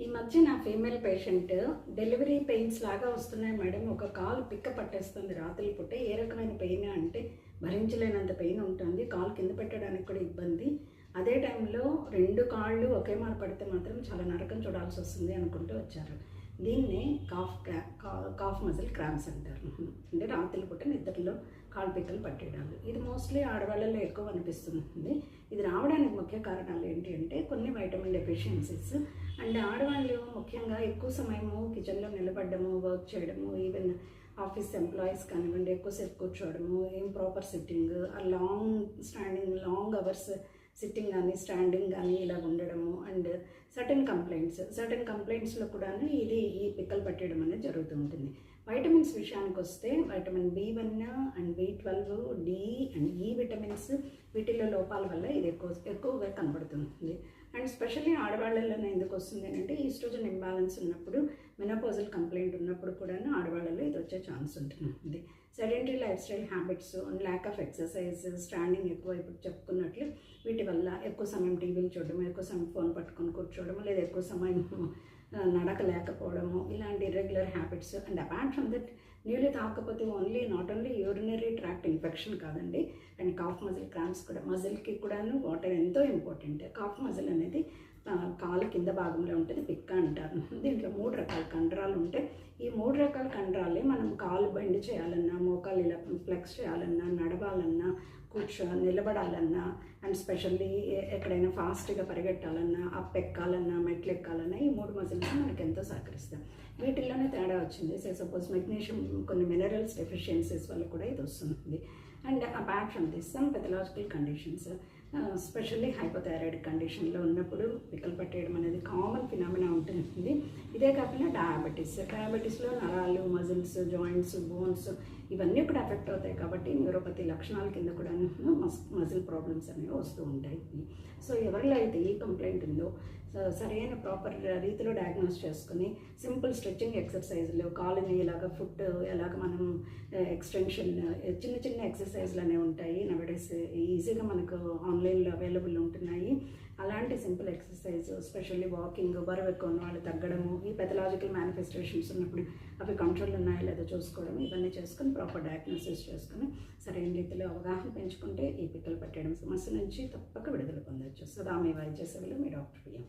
ఈ మధ్య నా ఫీమేల్ పేషెంట్ డెలివరీ పెయిన్స్ లాగా వస్తున్నాయి మేడం, ఒక కాలు పిక్క పట్టేస్తుంది రాత్రి పూట. ఏ రకమైన పెయిన్ అంటే భరించలేనంత పెయిన్ ఉంటుంది, కాలు కింద పెట్టడానికి కూడా ఇబ్బంది. అదే టైంలో రెండు కాళ్ళు ఒకే మార పడితే మాత్రం చాలా నరకం చూడాల్సి వస్తుంది అనుకుంటూ వచ్చారు. దీన్నే కాఫ్ మజిల్ క్రాంప్స్ అంటారు. అంటే రాత్రి పూట నిద్రలో కాళ్ళు పిక్కలు పట్టేయడాలు. ఇది మోస్ట్లీ ఆడవాళ్ళలో ఎక్కువ అనిపిస్తుంది. ఇది రావడానికి ముఖ్య కారణాలు ఏంటి అంటే కొన్ని వైటమిన్ డెఫిషియన్సీస్. అండ్ ఆడవాళ్ళు ముఖ్యంగా ఎక్కువ సమయము కిచెన్లో నిలబడము, వర్క్ చేయడము, ఈవెన్ ఆఫీస్ ఎంప్లాయీస్ కానివ్వండి, ఎక్కువసేపు కూర్చోవడము, ఏం proper sitting, long hours sitting కానీ స్టాండింగ్ కానీ ఇలా ఉండడము. అండ్ సర్టెన్ కంప్లైంట్స్లో కూడా ఈ పిక్కలు పట్టడం అనేది జరుగుతూ ఉంటుంది. వైటమిన్స్ విషయానికి వస్తే vitamin B1 and B12, D and E vitamins, వీటిల్లో లోపాల వల్ల ఇది ఎక్కువగా కనబడుతుంది. అండ్ స్పెషల్లీ ఆడవాళ్ళలోనే ఎందుకు వస్తుంది అంటే ఈస్ట్రోజన్ ఇంబ్యాలెన్స్ ఉన్నప్పుడు, మెనోపాజల్ కంప్లైంట్ ఉన్నప్పుడు కూడా ఆడవాళ్ళలో ఇది వచ్చే ఛాన్స్ ఉంటుంది. Sedentary life style habits and lack of exercise, standing ఎక్కువ ఇప్పుడు చెప్పుకున్నట్లు, వీటి వల్ల ఎక్కువ సమయం టీవీలు చూడడం, ఎక్కువ సమయం ఫోన్ పట్టుకొని కూర్చోవడం, లేదా ఎక్కువ సమయం నడక లేకపోవడము, ఇలాంటి irregular habits. And apart from that నీళ్ళు తాగకపోతే not only urinary tract infection కాదండి, అండ్ కాఫ్ మజిల్ క్రాంప్స్ కూడా. మజిల్కి కూడాను వాటర్ ఎంతో ఇంపార్టెంట్. కాఫ్ మజిల్ అనేది కాలు కింద భాగంలో ఉంటుంది, పిక్క అంటారు. దీంట్లో 3 రకాల కండరాలు ఉంటాయి. ఈ 3 రకాల కండరాలే మనం కాలు బెండ్ చేయాలన్నా, మోకాలు ఇలా ఫ్లెక్స్ చేయాలన్నా, నడవాలన్నా, నిలబడాలన్నా, అండ్ స్పెషల్లీ ఎక్కడైనా ఫాస్ట్గా పరిగెట్టాలన్నా, అప్ ఎక్కాలన్నా, మెట్లు ఎక్కాలన్నా, ఈ 3 మజిల్స్ మనకు ఎంతో సహకరిస్తాం. వీటిల్లోనే తేడా వచ్చింది. సపోజ్ మెగ్నీషియం, కొన్ని మినరల్స్ డెఫిషియన్సీస్ వల్ల కూడా ఇది వస్తుంది. And apart from this some pathological conditions, specially hypothyroid కండిషన్లో ఉన్నప్పుడు పిక్కలు పట్టేయడం అనేది కామన్ ఫినామినా ఉంటుంది. ఇదే కాకుండా డయాబెటీస్లో నరాలు, మజిల్స్, జాయింట్స్, బోన్స్ ఇవన్నీ కూడా ఎఫెక్ట్ అవుతాయి. కాబట్టి న్యూరోపతి లక్షణాల కింద కూడా మజిల్ ప్రాబ్లమ్స్ అనేవి వస్తూ ఉంటాయి. సో ఎవరిలో అయితే ఈ కంప్లైంట్ ఉందో సరైన ప్రాపర్ రీతిలో డయాగ్నోస్ చేసుకుని సింపుల్ స్ట్రెచ్చింగ్ ఎక్సర్సైజ్లు, కాలుని ఇలాగ ఫుట్ ఎలాగ మనం ఎక్స్టెన్షన్, చిన్న ఎక్సర్సైజ్లు అనేవి ఉంటాయి. నవడేస్ ఈజీగా మనకు ఆన్లైన్లో అవైలబుల్ ఉంటున్నాయి. అలాంటి సింపుల్ ఎక్సర్సైజ్, స్పెషల్లీ వాకింగ్, బరువు ఎక్కువ ఉన్న వాళ్ళు తగ్గడము, ఈ పెథలాజికల్ మేనిఫెస్టేషన్స్ ఉన్నప్పుడు అవి కంట్రోల్ ఉన్నాయో లేదో చూసుకోవడం, ఇవన్నీ చేసుకుని ప్రాపర్ డయాగ్నోసిస్ చేసుకుని సరైన రీతిలో అవగాహన పెంచుకుంటే ఈ పిక్కలు పట్టేయడం సమస్య నుంచి తప్పక విడుదల పొందవచ్చు. సదా మీ వైద్య సేవలో మీ డాక్టర్ పిఎం.